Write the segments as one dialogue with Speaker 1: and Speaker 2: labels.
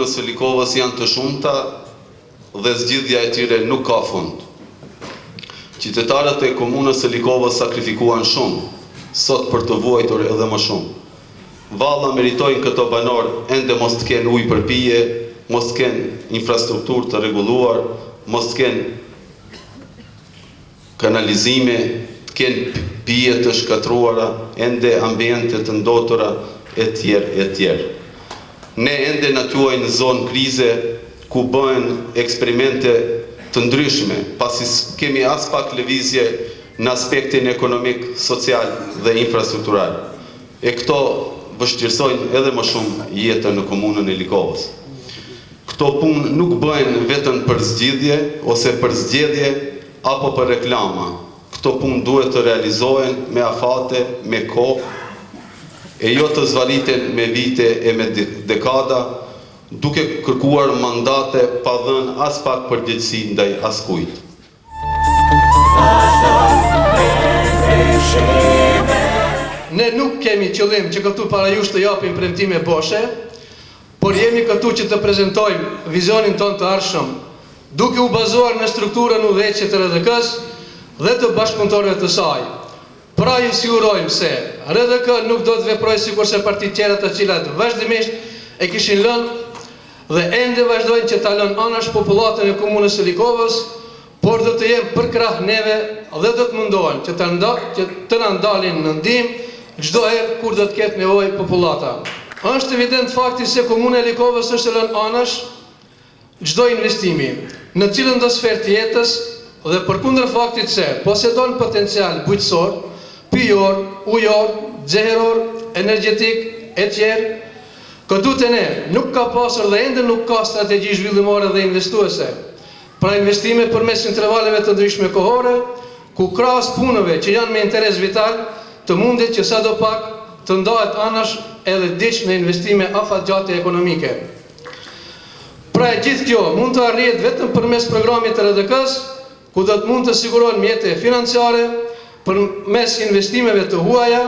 Speaker 1: komunës së Likovës janë të shumta dhe zgjidhja e tyre nuk ka fund. Qytetarët e komunës së Likovës sakrifikuan shumë, sot për të vuajtur edhe më shumë. Valla meritojnë këto banor ende mos të kenë ujë për pije, mos të kenë infrastrukturë të rregulluar, mos të kenë kanalizime, të kenë pije të shkatruara, ende ambiente të ndotura, e tjerë. Ne ende na quajnë zonë krize, ku bëhen eksperimente të ndryshme, pasi kemi as pak lëvizje në aspektin ekonomik, social dhe infrastruktural. E këto vështirësojnë edhe më shumë jetën në komunën e Likovës. Këto punë nuk bëhen vetëm për zgjidhje ose për zgjedhje apo për reklama. Këto punë duhet të realizohen me afate, me kohë, e jo të zvariten me vite e me dekada, duke kërkuar mandate pa dhënë as pak përgjegjësi ndaj askujt.
Speaker 2: Ne nuk kemi qëllim që këtu para jush të japim premtime boshe, por jemi këtu që të prezantojmë vizionin ton të ardhshëm, duke u bazuar në strukturën udhëheqëse të RDK-s dhe të bashkëpunëtorëve të saj. Pra ju sigurojmë se RDK nuk do të veprojë sikurse partitë tjera të cilat vazhdimisht e kishin lënë dhe ende vazhdojnë që ta lënë anash popullatën e komunës së Likovës, por do të jenë për krah neve dhe do të mundohen që të na ndalin në ndihmë çdo herë kur do të ketë nevojë popullata. Është evident fakti se komuna e Likovës është lënë anash çdo investimi në cilën do sferë të jetës dhe përkundër faktit se posedon potencial bujqësor, pijor, ujor, xheheror, energjetik e tjerë, këtu te ne nuk ka pasur dhe ende nuk ka strategji zhvillimore dhe investuese. Pra investime përmes intervaleve të ndryshme kohore, ku krahas punëve që janë me interes vital, të mundet që sadopak të ndahet anash edhe diç në investime afatgjate ekonomike. Pra e gjithë kjo mund të arrihet vetëm përmes programit të RDK-s, ku do të mund të sigurohen mjete financiare përmes investimeve të huaja,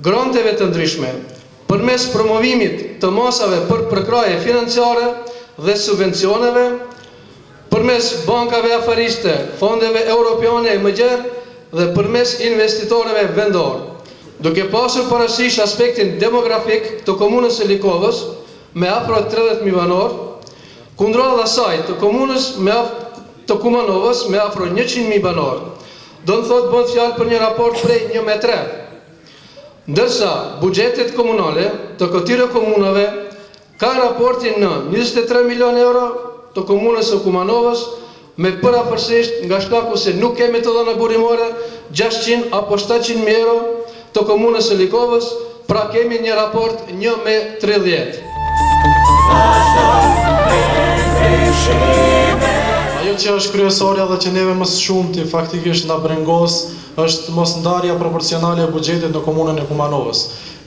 Speaker 2: granteve të ndryshme, përmes promovimit të masave për përkraje financiare dhe subvencioneve, përmes bankave afariste, fondeve europiane e mëgjerë dhe përmes investitorëve vendor. Duke pasur parasysh aspektin demografik të komunës së Likovës me afro 30.000 banor, kundralla saj të komunës të Kumanovës me afro 100.000 banor, do në thotë bënd fjalë për një raport prej 1:3. Ndërsa buxhetet komunale të këtyre komunave ka raportin në 23 milion euro të komunës së Kumanovës, me parapërsisht nga shkaku se nuk kemi të dhëna burimore 600 apo 700.000 euro të komunës së Likovës, pra kemi një raport 1:30.
Speaker 3: Ajo që është kryesorja dhe që neve më së shumti faktikisht nga brengos është mos ndarja proporcionale e buxhetit në komunën e Kumanovës.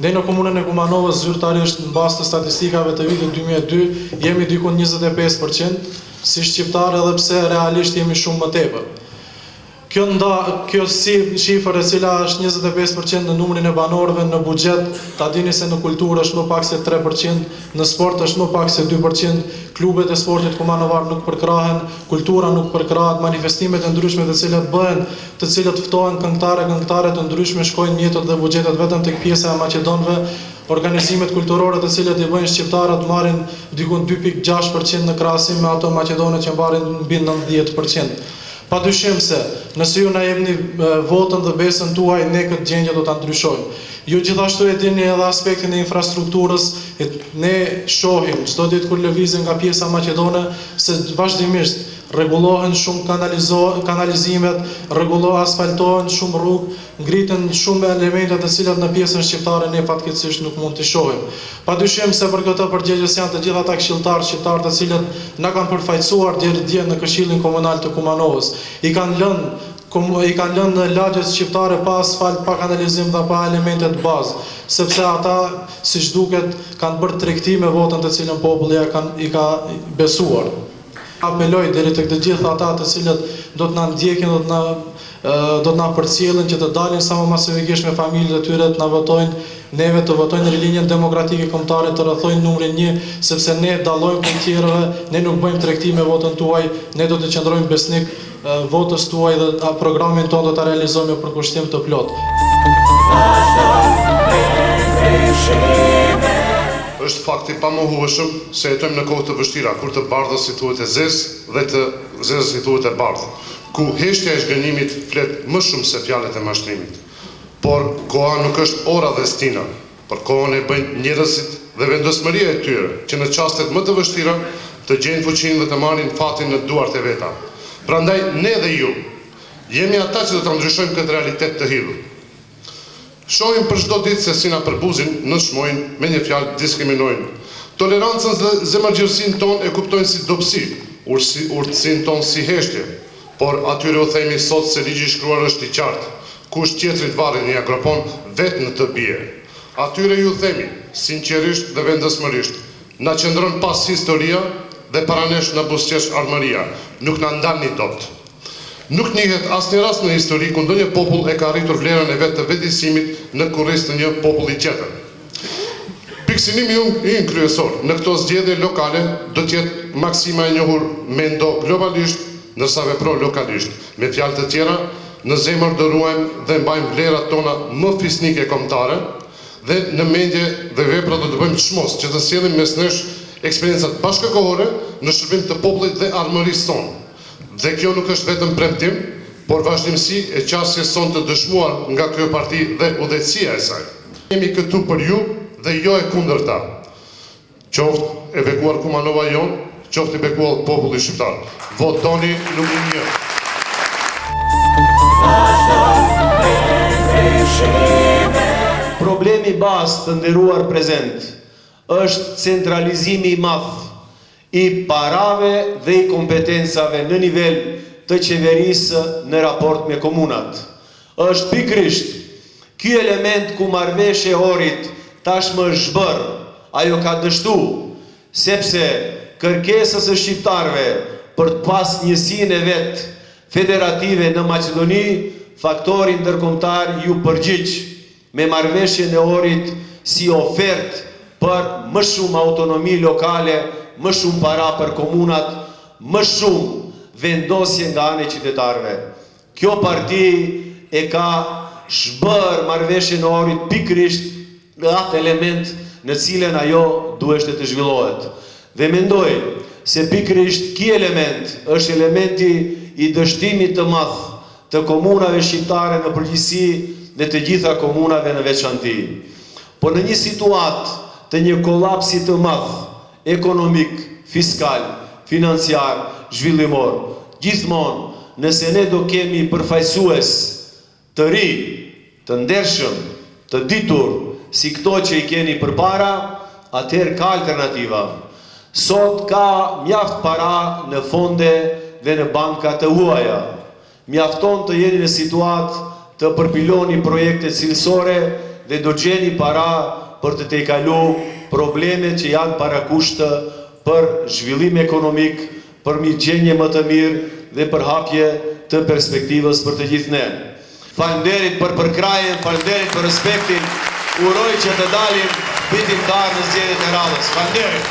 Speaker 3: Ne në komunën e Kumanovës zyrtarisht në bazë të statistikave të vitit 2002 jemi diku 25% si shqiptar, edhe pse realisht jemi shumë më tepër. Kjo si shifër e cila është 25% në numrin e banorëve në buxhet, ta dini se në kulturë është më pak se 3%, në sport është më pak se 2%, klubet e sportit kumanovar nuk përkrahen, kultura nuk përkrahet, manifestimet e ndryshme të cilat bëhen, të cilat ftohen këngëtare të ndryshme shkojnë mjetët dhe buxhetet vetëm tek pjesa e maqedonëve, organizimet kulturore të cilat i bëjnë shqiptarët marrin diku 2.6% në krahasim me ato maqedonët që marrin mbi 90%. Padyshim se nëse ju na jepni votën dhe besën tuaj, ne këtë gjendje do ta ndryshojmë. Ju gjithashtu e dini edhe aspektin e infrastrukturës, ne shohim çdo ditë kur lëvizim nga pjesa maqedone se vazhdimisht rregullohen shumë kanalizimet, asfaltohen shumë rrugë, ngriten shumë elemente të cilat në pjesën shqiptare ne fatkeqësisht nuk mund t'i shohim. Padyshim se për këtë përgjegjës janë të gjithë ata shqiptar të cilët na kanë përfaqësuar dje në Këshillin Komunal të Kumanovës. I kanë lënë në lagjet shqiptare pa asfalt, pa kanalizim dhe pa elemente të bazë, sepse ata, siç duket, kanë bërë tregti me votën të cilën populli i ka besuar. Apeloj deri tek të gjithë ata të cilët do të na ndjekin, do të na përcjellin që të dalin sa më masivikisht me familjet e tyre të na votojnë, neve të votojnë në linjën demokratike kombëtare, të rrethojnë numrin 1, sepse ne dallojmë prej tjerëve, ne nuk bëjmë tregti me votën tuaj, ne do të qëndrojmë besnik votës tuaj dhe programin tonë do ta realizojmë për kushtim të plotë.
Speaker 4: Është fakti pamohueshëm se jetojmë në kohë të vështira, kur të bardhës si thuhet e zezë dhe të zezës si thuhet e bardhë, ku heshtja e zhgënjimit flet më shumë se fjalët e mashtrimit. Por koha nuk është ora dhe stina, por kohën e bëjnë njerëzit dhe vendosmëria e tyre, që në çastet më të vështira të gjejnë fuqinë dhe të marrin fatin në duart e veta. Prandaj ne dhe ju jemi ata që do ta ndryshojmë këtë realitet të hidhur. Shohim për çdo ditë se si na përbuzin, nënshmojnë, me një fjalë diskriminojnë. Tolerancën dhe zemërgjërsinë tonë e kuptojnë si dobësi, urtësinë tonë si heshtje. Por atyre u themi sot se ligji i shkruar është i qartë. Kush tjetrit varrin një agropon, vetë në të bie. Atyre ju themi, sinqerisht dhe vendosmërisht, na qëndron pas historia dhe para nesh na buzëqesh armëria. Nuk na ndalni dot. Nuk njihet asnjë rast në histori ku ndonjë popull e ka arritur vlerën e vet të vetëdijësimit në kurriz të një populli tjetër. Pikësinimi ynë kryesor në këto zgjedhje lokale do të jetë maksima e njohur mendo globalisht, ndërsa vepro lokalisht. Me fjalë të tjera, në zemër do ruajmë dhe mbajmë vlerat tona më fisnike kombëtare dhe në mendje dhe vepra do të bëjmë çmos që të sjellim mes nesh eksperiencat bashkëkohore në shërbim të popullit dhe armërisë tonë. Dhe kjo nuk është vetëm premtim, por vazhdimsi e qasjes son të dëshmuar nga kjo parti dhe udhëheqësia e saj. Jemi këtu për ju dhe jo e kundërta. Qoftë e bekuar Kumanova jon, qoftë e bekuar populli shqiptar. Votoni numrin 1.
Speaker 5: Problemi bazë të nderuar prezent është centralizimi i madh i parave dhe i kompetencave në nivel të qeverisë në raport me komunat. Është pikrisht ky element ku marrëveshja e orit tashmë është zhbërë, ajo ka dështu, sepse kërkesës së shqiptarëve për të pas njësinë e vet federative në Maqedoni, faktori ndërkombëtar ju përgjigj me marrëveshjen e orit si ofertë për më shumë autonomi lokale, më shumë para për komunat, më shumë vendosje nga ana e qytetarëve. Kjo parti e ka shbër marrëveshjen e orit pikrisht në atë element në cilën ajo duhet të zhvillohet. Dhe mendoj se pikrisht ky element është elementi i dështimit të madh të komunave shqiptare në përgjithësi dhe të gjitha komunave në veçanti. Por në një situatë të një kollapsi të madh ekonomik, fiskal, financiar, zhvillimor, gjithmonë nëse ne do kemi përfaqësues të ri, të ndershëm, të ditur si këto që i keni përpara, atëherë ka alternativa. Sot ka mjaft para në fonde dhe në banka të huaja. Mjafton të jeni në situatë të përpiloni projekte cilësore dhe do gjeni para për të tejkalu problemet që janë parakushtë për zhvillim ekonomik, për mirëgjendje më të mirë dhe për hapje të perspektivës për të gjithë ne. Falënderit për përkrajen, falënderit për respektin, uroj që të dalim fitimtar në zgjedhjet e radhës. Falënderit.